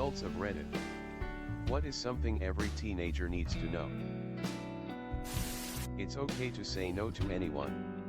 Adults of Reddit. What is something every teenager needs to know? It's okay to say no to anyone.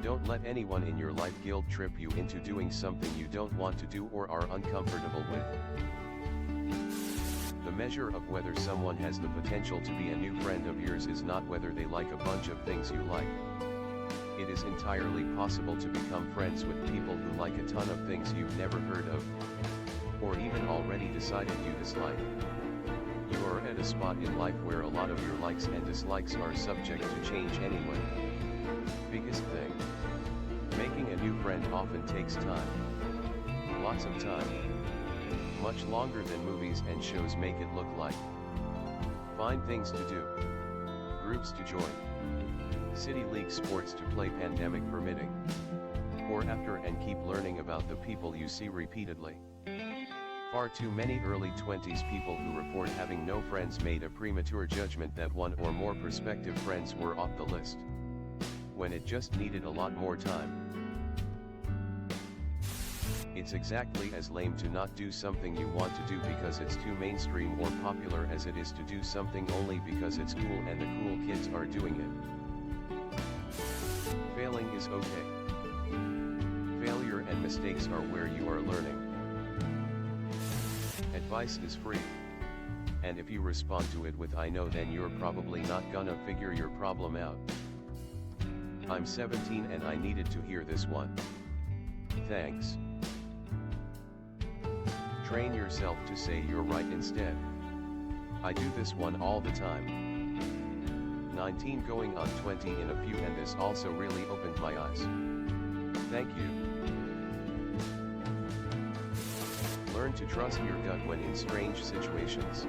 Don't let anyone in your life guilt trip you into doing something you don't want to do or are uncomfortable with. The measure of whether someone has the potential to be a new friend of yours is not whether they like a bunch of things you like. It is entirely possible to become friends with people who like a ton of things you've never heard of, or even already decided you dislike. You are at a spot in life where a lot of your likes and dislikes are subject to change anyway. Biggest thing. Making a new friend often takes time. Lots of time. Much longer than movies and shows make it look like. Find things to do. Groups to join. City league sports to play pandemic permitting. Or after and keep learning about the people you see repeatedly. Far too many early 20s people who report having no friends made a premature judgment that one or more prospective friends were off the list, when it just needed a lot more time. It's exactly as lame to not do something you want to do because it's too mainstream or popular as it is to do something only because it's cool and the cool kids are doing it. Failing is okay. Failure and mistakes are where you are learning. Advice is free. And if you respond to it with "I know," then you're probably not gonna figure your problem out. I'm 17 and I needed to hear this one. Thanks. Train yourself to say "you're right" instead. I do this one all the time. 19 going on 20 in a few, and this also really opened my eyes. Thank you. Learn to trust your gut when in strange situations.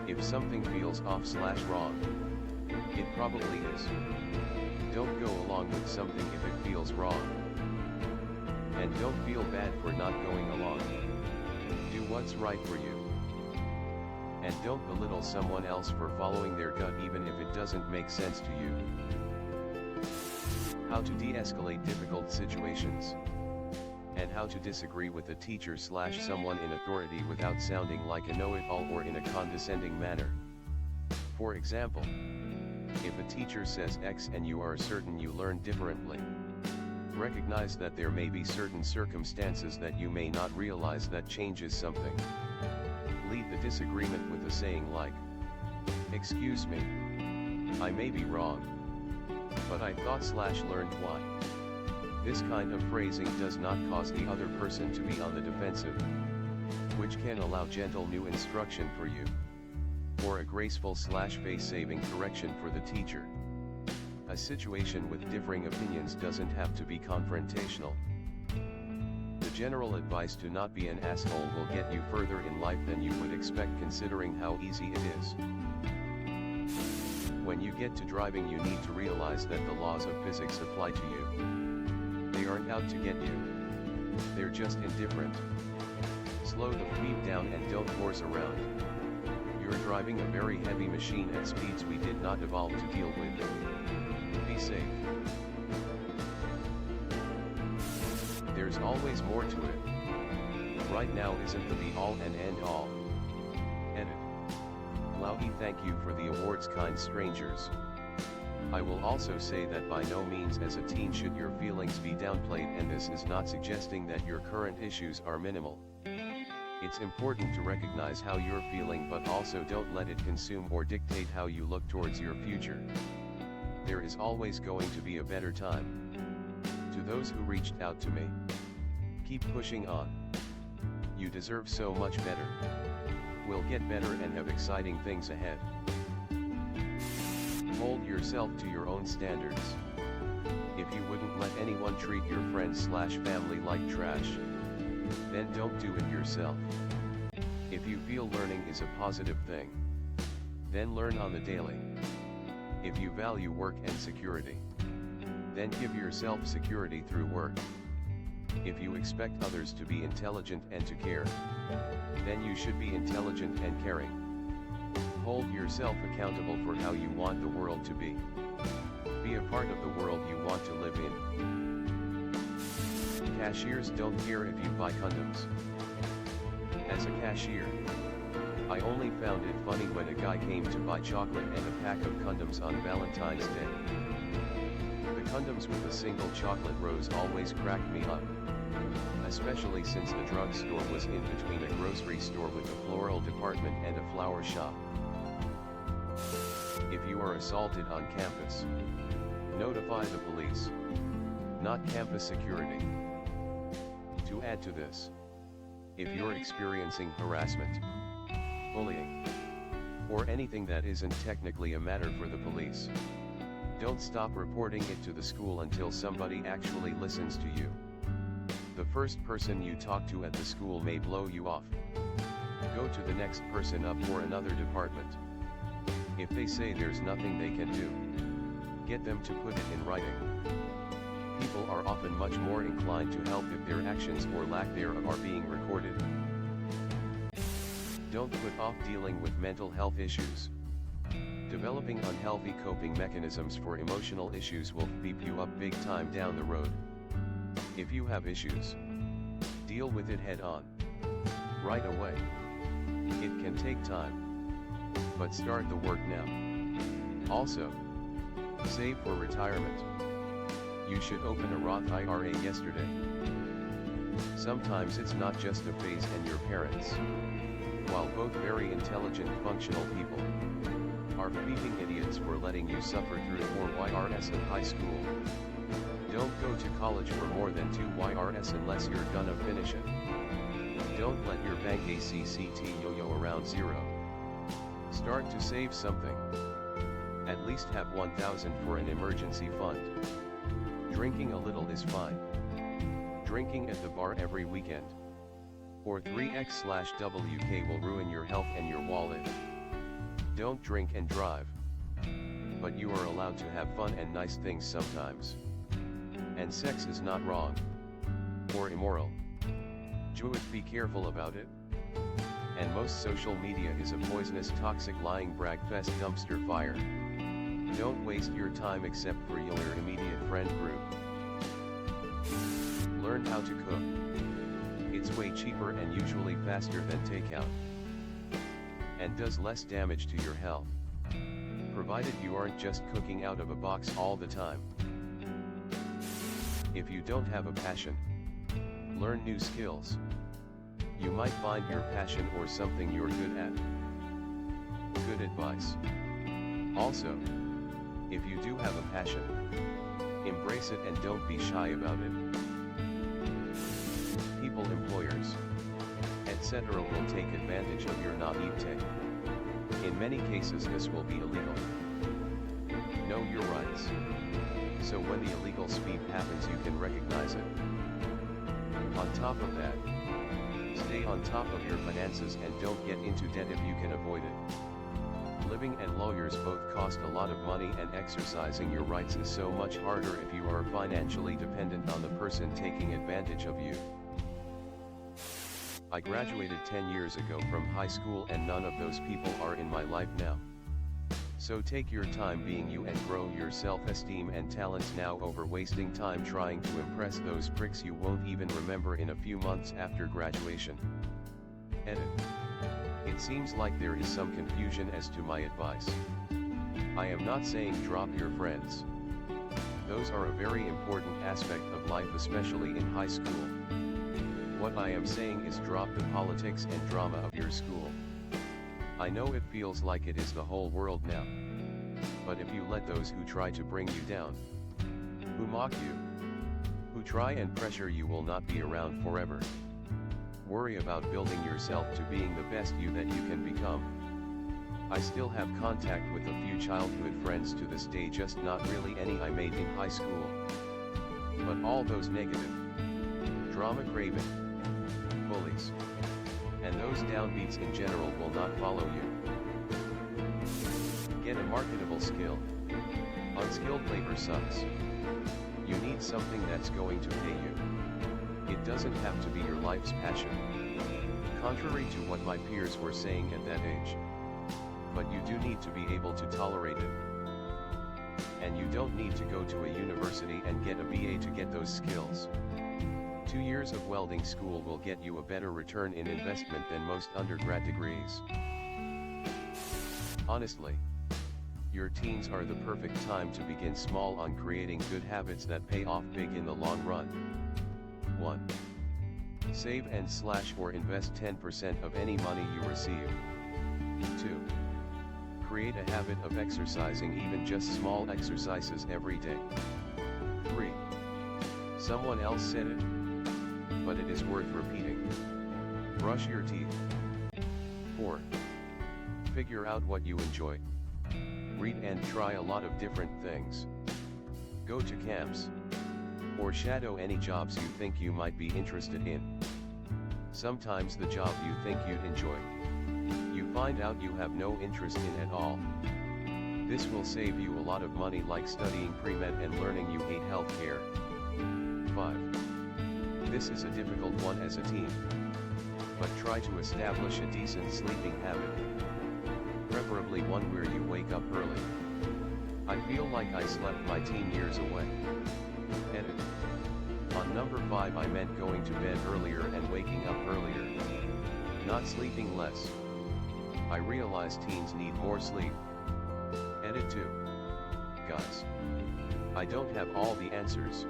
If something feels off/wrong, it probably is. Don't go along with something if it feels wrong. And don't feel bad for not going along. Do what's right for you. And don't belittle someone else for following their gut even if it doesn't make sense to you. How to de-escalate difficult situations. And how to disagree with a teacher/someone in authority without sounding like a know-it-all or in a condescending manner. For example, if a teacher says X and you are certain you learn differently, recognize that there may be certain circumstances that you may not realize that changes something. Lead the disagreement with a saying like, "Excuse me, I may be wrong, but I thought/learned why." This kind of phrasing does not cause the other person to be on the defensive, which can allow gentle new instruction for you, or a graceful/face-saving correction for the teacher. A situation with differing opinions doesn't have to be confrontational. The general advice to not be an asshole will get you further in life than you would expect considering how easy it is. When you get to driving, you need to realize that the laws of physics apply to you. They aren't out to get you. They're just indifferent. Slow the speed down and don't force around. You're driving a very heavy machine at speeds we did not evolve to deal with. Be safe. There's always more to it. Right now isn't the be-all and end-all. Edit. Lowy, thank you for the awards, kind strangers. I will also say that by no means as a teen should your feelings be downplayed, and this is not suggesting that your current issues are minimal. It's important to recognize how you're feeling, but also don't let it consume or dictate how you look towards your future. There is always going to be a better time. To those who reached out to me, keep pushing on. You deserve so much better. We'll get better and have exciting things ahead. Hold yourself to your own standards. If you wouldn't let anyone treat your friends/family like trash, then don't do it yourself. If you feel learning is a positive thing, then learn on the daily. If you value work and security, then give yourself security through work. If you expect others to be intelligent and to care, then you should be intelligent and caring. Hold yourself accountable for how you want the world to be. Be a part of the world you want to live in. Cashiers don't care if you buy condoms. As a cashier, I only found it funny when a guy came to buy chocolate and a pack of condoms on Valentine's Day. The condoms with a single chocolate rose always cracked me up, especially since the drugstore was in between a grocery store with a floral department and a flower shop. If you are assaulted on campus, notify the police, not campus security. To add to this, if you're experiencing harassment, bullying, or anything that isn't technically a matter for the police, don't stop reporting it to the school until somebody actually listens to you. The first person you talk to at the school may blow you off. Go to the next person up or another department. If they say there's nothing they can do, get them to put it in writing. People are often much more inclined to help if their actions or lack thereof are being recorded. Don't put off dealing with mental health issues. Developing unhealthy coping mechanisms for emotional issues will beep you up big time down the road. If you have issues, deal with it head on, right away. It can take time, but start the work now. Also, save for retirement. You should open a Roth IRA yesterday. Sometimes it's not just a phase, and your parents, while both very intelligent functional people, are bleeping idiots for letting you suffer through 4 YRS in high school. Don't go to college for more than 2 YRS unless you're gonna finish it. Don't let your bank ACCT yo-yo around zero. Start to save something. At least have 1,000 for an emergency fund. Drinking a little is fine. Drinking at the bar every weekend, or 3x/WK, will ruin your health and your wallet. Don't drink and drive, but you are allowed to have fun and nice things sometimes. And sex is not wrong, or immoral. Just be careful about it. And most social media is a poisonous, toxic, lying brag fest dumpster fire. Don't waste your time except for your immediate friend group. Learn how to cook. It's way cheaper and usually faster than takeout, and does less damage to your health, provided you aren't just cooking out of a box all the time. If you don't have a passion, learn new skills. You might find your passion or something you're good at. Good advice. Also, if you do have a passion, embrace it and don't be shy about it. People, employers, etc. will take advantage of your naivete. In many cases this will be illegal. Know your rights, so when the illegal speed happens you can recognize it. On top of that, stay on top of your finances and don't get into debt if you can avoid it. Living and lawyers both cost a lot of money, and exercising your rights is so much harder if you are financially dependent on the person taking advantage of you. I graduated 10 years ago from high school and none of those people are in my life now. So take your time being you and grow your self-esteem and talents now over wasting time trying to impress those pricks you won't even remember in a few months after graduation. Edit. It seems like there is some confusion as to my advice. I am not saying drop your friends. Those are a very important aspect of life, especially in high school. What I am saying is drop the politics and drama of your school. I know it feels like it is the whole world now. But if you let those who try to bring you down, who mock you, who try and pressure you will not be around forever. Worry about building yourself to being the best you that you can become. I still have contact with a few childhood friends to this day, just not really any I made in high school. But all those negative, drama craving, bullies, and those downbeats in general will not follow you. Get a marketable skill. Unskilled labor sucks. You need something that's going to pay you. It doesn't have to be your life's passion, contrary to what my peers were saying at that age. But you do need to be able to tolerate it. And you don't need to go to a university and get a BA to get those skills. 2 years of welding school will get you a better return in investment than most undergrad degrees. Honestly, your teens are the perfect time to begin small on creating good habits that pay off big in the long run. 1. Save and slash or invest 10% of any money you receive. 2. Create a habit of exercising, even just small exercises every day. 3. Someone else said it, but it is worth repeating. Brush your teeth. 4. Figure out what you enjoy. Read and try a lot of different things. Go to camps. Or shadow any jobs you think you might be interested in. Sometimes the job you think you'd enjoy, you find out you have no interest in at all. This will save you a lot of money, like studying pre-med and learning you hate healthcare. 5. This is a difficult one as a teen. But try to establish a decent sleeping habit. Preferably one where you wake up early. I feel like I slept my teen years away. Edit. On number 5, I meant going to bed earlier and waking up earlier. Not sleeping less. I realize teens need more sleep. Edit 2. Guys, I don't have all the answers.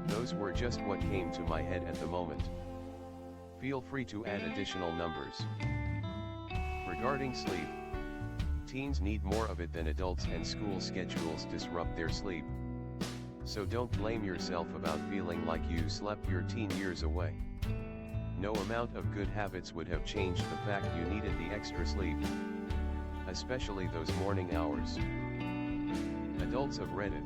Those were just what came to my head at the moment. Feel free to add additional numbers. Regarding sleep, teens need more of it than adults, and school schedules disrupt their sleep. So don't blame yourself about feeling like you slept your teen years away. No amount of good habits would have changed the fact you needed the extra sleep, especially those morning hours. Adults of Reddit.